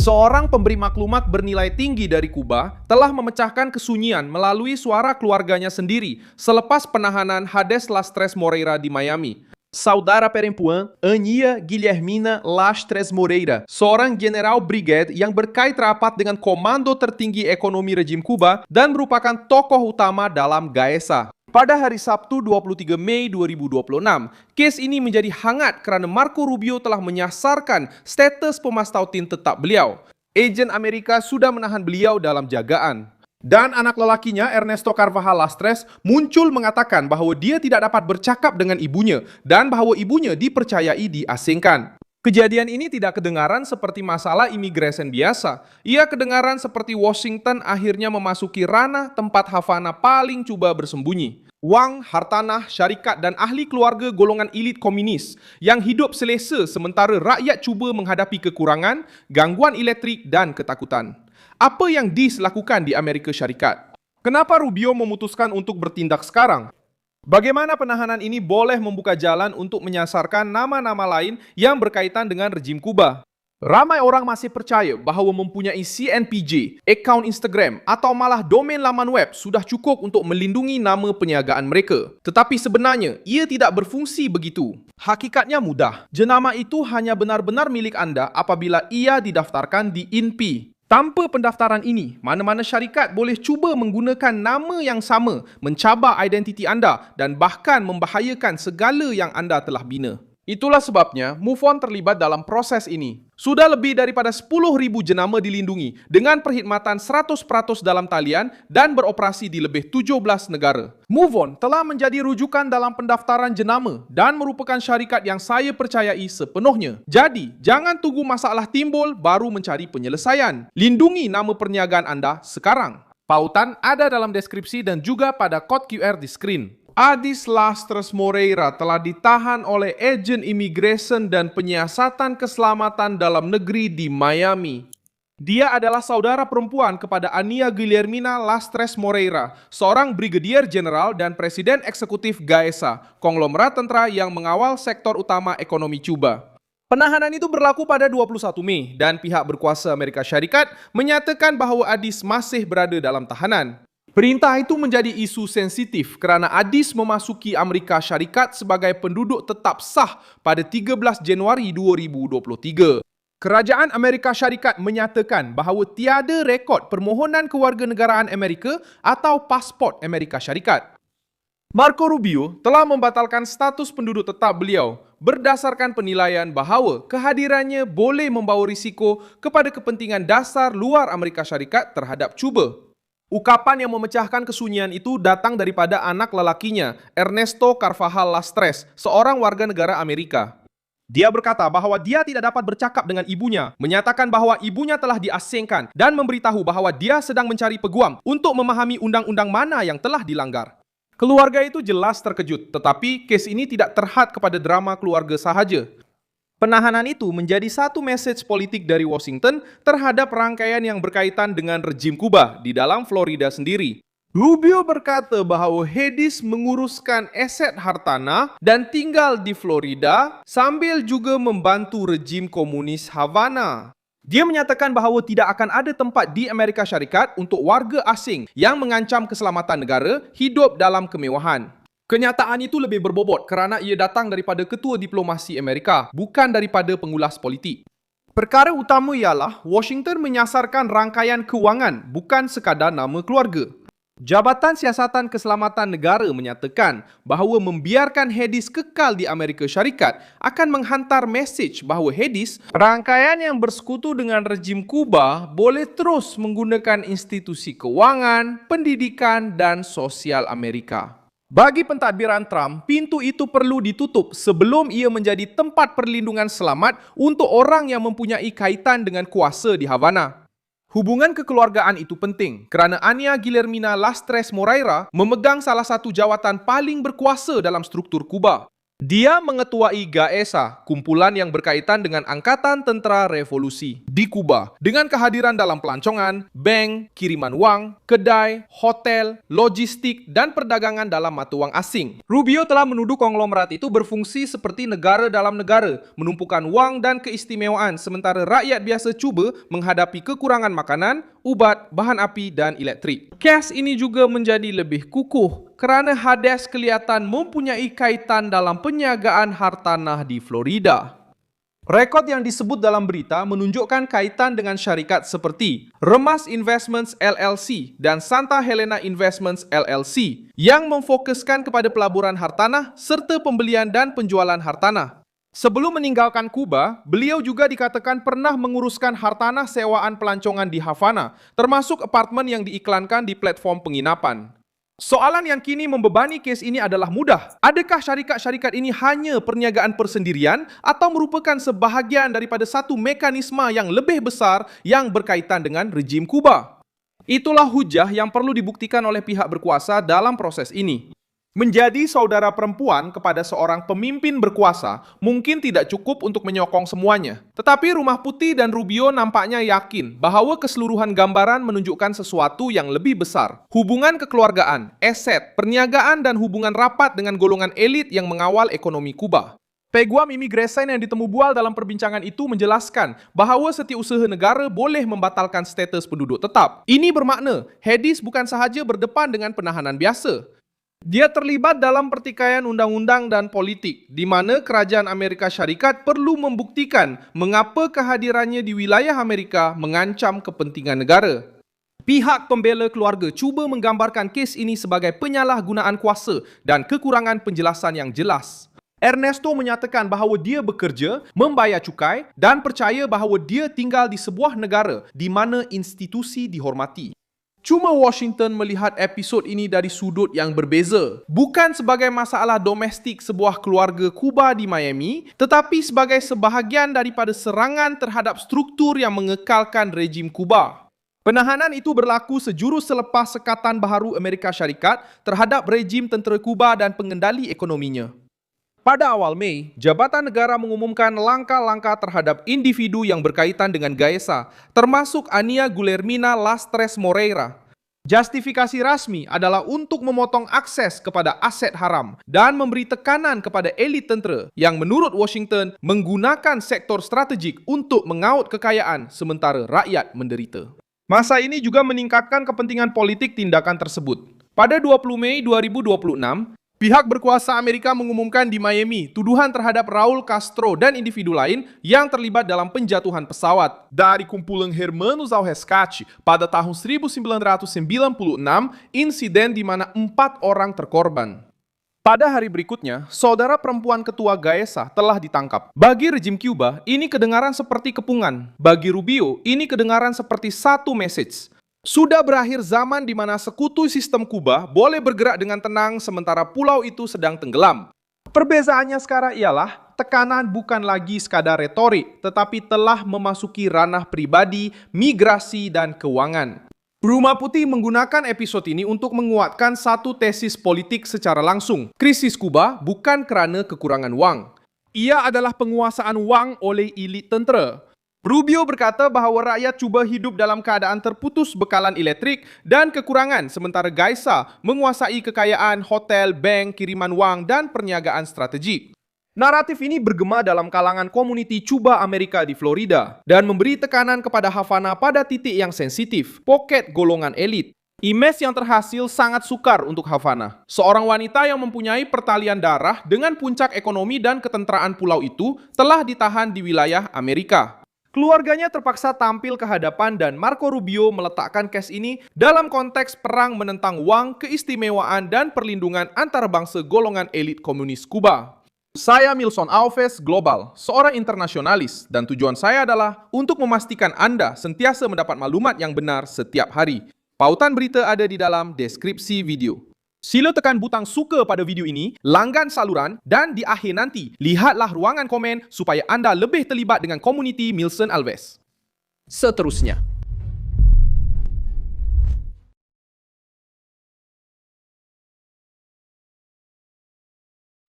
seorang pemberi maklumat bernilai tinggi dari Kuba telah memecahkan kesunyian melalui suara keluarganya sendiri selepas penahanan Hades Lastres Moreira di Miami. Saudara perempuan Ania Guilhermina Lastres Moreira, seorang general brigade yang berkait rapat dengan komando tertinggi ekonomi rejim Kuba dan merupakan tokoh utama dalam Gaesa. Pada hari Sabtu 23 Mei 2026, kes ini menjadi hangat kerana Marco Rubio telah menyasarkan status pemastautin tetap beliau. Ejen Amerika sudah menahan beliau dalam jagaan. Dan anak lelakinya Ernesto Carvajal Lastres muncul mengatakan bahawa dia tidak dapat bercakap dengan ibunya dan bahawa ibunya dipercayai diasingkan. Kejadian ini tidak kedengaran seperti masalah imigresen biasa. Ia kedengaran seperti Washington akhirnya memasuki ranah tempat Havana paling cuba bersembunyi. Wang, hartanah, syarikat dan ahli keluarga golongan elit komunis yang hidup selesa sementara rakyat cuba menghadapi kekurangan, gangguan elektrik dan ketakutan. Apa yang dilakukan di Amerika Syarikat? Kenapa Rubio memutuskan untuk bertindak sekarang? Bagaimana penahanan ini boleh membuka jalan untuk menyasarkan nama-nama lain yang berkaitan dengan rejim Kuba? Ramai orang masih percaya bahawa mempunyai CNPJ, akaun Instagram atau malah domain laman web sudah cukup untuk melindungi nama perniagaan mereka. Tetapi sebenarnya, ia tidak berfungsi begitu. Hakikatnya mudah. Jenama itu hanya benar-benar milik anda apabila ia didaftarkan di INPI. Tanpa pendaftaran ini, mana-mana syarikat boleh cuba menggunakan nama yang sama, mencabar identiti anda dan bahkan membahayakan segala yang anda telah bina. Itulah sebabnya MoveOn terlibat dalam proses ini. Sudah lebih daripada 10,000 jenama dilindungi dengan perkhidmatan 100% dalam talian dan beroperasi di lebih 17 negara. MoveOn telah menjadi rujukan dalam pendaftaran jenama dan merupakan syarikat yang saya percayai sepenuhnya. Jadi, jangan tunggu masalah timbul baru mencari penyelesaian. Lindungi nama perniagaan anda sekarang. Pautan ada dalam deskripsi dan juga pada kod QR di skrin. Hades Lastres Moreira telah ditahan oleh ejen imigresen dan penyiasatan keselamatan dalam negeri di Miami. Dia adalah saudara perempuan kepada Ania Guilhermina Lastres Moreira, seorang brigadier jenderal dan presiden eksekutif Gaesa, konglomerat tentara yang mengawal sektor utama ekonomi Cuba. Penahanan itu berlaku pada 21 Mei dan pihak berkuasa Amerika Syarikat menyatakan bahawa Hades masih berada dalam tahanan. Perintah itu menjadi isu sensitif kerana Hades memasuki Amerika Syarikat sebagai penduduk tetap sah pada 13 Januari 2023. Kerajaan Amerika Syarikat menyatakan bahawa tiada rekod permohonan kewarganegaraan Amerika atau pasport Amerika Syarikat. Marco Rubio telah membatalkan status penduduk tetap beliau berdasarkan penilaian bahawa kehadirannya boleh membawa risiko kepada kepentingan dasar luar Amerika Syarikat terhadap Cuba. Ukapan yang memecahkan kesunyian itu datang daripada anak lelakinya, Ernesto Carvajal Lastres, seorang warga negara Amerika. Dia berkata bahawa dia tidak dapat bercakap dengan ibunya, menyatakan bahawa ibunya telah diasingkan dan memberitahu bahawa dia sedang mencari peguam untuk memahami undang-undang mana yang telah dilanggar. Keluarga itu jelas terkejut, tetapi kes ini tidak terhad kepada drama keluarga sahaja. Penahanan itu menjadi satu mesej politik dari Washington terhadap rangkaian yang berkaitan dengan rejim Kuba di dalam Florida sendiri. Rubio berkata bahawa Hades menguruskan aset hartanah dan tinggal di Florida sambil juga membantu rejim komunis Havana. Dia menyatakan bahawa tidak akan ada tempat di Amerika Syarikat untuk warga asing yang mengancam keselamatan negara hidup dalam kemewahan. Kenyataan itu lebih berbobot kerana ia datang daripada ketua diplomasi Amerika, bukan daripada pengulas politik. Perkara utama ialah Washington menyasarkan rangkaian kewangan, bukan sekadar nama keluarga. Jabatan Siasatan Keselamatan Negara menyatakan bahawa membiarkan Hades kekal di Amerika Syarikat akan menghantar mesej bahawa Hades, rangkaian yang bersekutu dengan rejim Kuba, boleh terus menggunakan institusi kewangan, pendidikan dan sosial Amerika. Bagi pentadbiran Trump, pintu itu perlu ditutup sebelum ia menjadi tempat perlindungan selamat untuk orang yang mempunyai kaitan dengan kuasa di Havana. Hubungan kekeluargaan itu penting kerana Ania Guilhermina Lastres Moreira memegang salah satu jawatan paling berkuasa dalam struktur Kuba. Dia mengetuai GAESA, kumpulan yang berkaitan dengan Angkatan Tentara Revolusi di Kuba, dengan kehadiran dalam pelancongan, bank, kiriman uang, kedai, hotel, logistik, dan perdagangan dalam mata uang asing. Rubio telah menuduh konglomerat itu berfungsi seperti negara dalam negara, menumpukan uang dan keistimewaan, sementara rakyat biasa cuba menghadapi kekurangan makanan, ubat, bahan api, dan elektrik. Kes ini juga menjadi lebih kukuh kerana Hades kelihatan mempunyai kaitan dalam penyagaan hartanah di Florida. Rekod yang disebut dalam berita menunjukkan kaitan dengan syarikat seperti Remas Investments LLC dan Santa Helena Investments LLC yang memfokuskan kepada pelaburan hartanah serta pembelian dan penjualan hartanah. Sebelum meninggalkan Kuba, beliau juga dikatakan pernah menguruskan hartanah sewaan pelancongan di Havana, termasuk apartemen yang diiklankan di platform penginapan. Soalan yang kini membebani kes ini adalah mudah. Adakah syarikat-syarikat ini hanya perniagaan persendirian atau merupakan sebahagian daripada satu mekanisme yang lebih besar yang berkaitan dengan rejim Kuba? Itulah hujah yang perlu dibuktikan oleh pihak berkuasa dalam proses ini. Menjadi saudara perempuan kepada seorang pemimpin berkuasa mungkin tidak cukup untuk menyokong semuanya. Tetapi Rumah Putih dan Rubio nampaknya yakin bahawa keseluruhan gambaran menunjukkan sesuatu yang lebih besar. Hubungan kekeluargaan, aset, perniagaan dan hubungan rapat dengan golongan elit yang mengawal ekonomi Kuba. Peguam imigresen yang ditemu bual dalam perbincangan itu menjelaskan bahawa setiausaha negara boleh membatalkan status penduduk tetap. Ini bermakna Hades bukan sahaja berdepan dengan penahanan biasa. Dia terlibat dalam pertikaian undang-undang dan politik, di mana kerajaan Amerika Syarikat perlu membuktikan mengapa kehadirannya di wilayah Amerika mengancam kepentingan negara. Pihak pembela keluarga cuba menggambarkan kes ini sebagai penyalahgunaan kuasa dan kekurangan penjelasan yang jelas. Ernesto menyatakan bahawa dia bekerja, membayar cukai dan percaya bahawa dia tinggal di sebuah negara di mana institusi dihormati. Cuma Washington melihat episod ini dari sudut yang berbeza. Bukan sebagai masalah domestik sebuah keluarga Kuba di Miami, tetapi sebagai sebahagian daripada serangan terhadap struktur yang mengekalkan rejim Kuba. Penahanan itu berlaku sejurus selepas Sekatan Baharu Amerika Syarikat terhadap rejim tentera Kuba dan pengendali ekonominya. Pada awal Mei, Jabatan Negara mengumumkan langkah-langkah terhadap individu yang berkaitan dengan GAESA, termasuk Ania Guillermina Lastres Moreira. Justifikasi rasmi adalah untuk memotong akses kepada aset haram dan memberi tekanan kepada elit tentera yang menurut Washington menggunakan sektor strategik untuk mengaut kekayaan sementara rakyat menderita. Masa ini juga meningkatkan kepentingan politik tindakan tersebut. Pada 20 Mei 2026, pihak berkuasa Amerika mengumumkan di Miami tuduhan terhadap Raul Castro dan individu lain yang terlibat dalam penjatuhan pesawat dari kumpulan Hermanos ao Rescate pada tahun 1996, insiden di mana 4 orang terkorban. Pada hari berikutnya, saudara perempuan ketua GAESA telah ditangkap. Bagi rejim Cuba, ini kedengaran seperti kepungan. Bagi Rubio, ini kedengaran seperti satu message. Sudah berakhir zaman di mana sekutu sistem Kuba boleh bergerak dengan tenang sementara pulau itu sedang tenggelam. Perbezaannya sekarang ialah tekanan bukan lagi sekadar retorik, tetapi telah memasuki ranah pribadi, migrasi dan keuangan. Rumah Putih menggunakan episod ini untuk menguatkan satu tesis politik secara langsung. Krisis Kuba bukan kerana kekurangan wang. Ia adalah penguasaan wang oleh elit tentera. Rubio berkata bahawa rakyat cuba hidup dalam keadaan terputus bekalan elektrik dan kekurangan sementara GAESA menguasai kekayaan hotel, bank, kiriman wang dan perniagaan strategik. Naratif ini bergema dalam kalangan komuniti Cuba Amerika di Florida dan memberi tekanan kepada Havana pada titik yang sensitif, poket golongan elit. Imej yang terhasil sangat sukar untuk Havana. Seorang wanita yang mempunyai pertalian darah dengan puncak ekonomi dan ketenteraan pulau itu telah ditahan di wilayah Amerika. Keluarganya terpaksa tampil ke hadapan dan Marco Rubio meletakkan kes ini dalam konteks perang menentang wang, keistimewaan dan perlindungan antarabangsa golongan elit komunis Kuba. Saya Milson Alves Global, seorang internasionalis dan tujuan saya adalah untuk memastikan Anda sentiasa mendapat maklumat yang benar setiap hari. Pautan berita ada di dalam deskripsi video. Sila tekan butang suka pada video ini, langgan saluran dan di akhir nanti, lihatlah ruangan komen supaya anda lebih terlibat dengan komuniti Milson Alves. Seterusnya.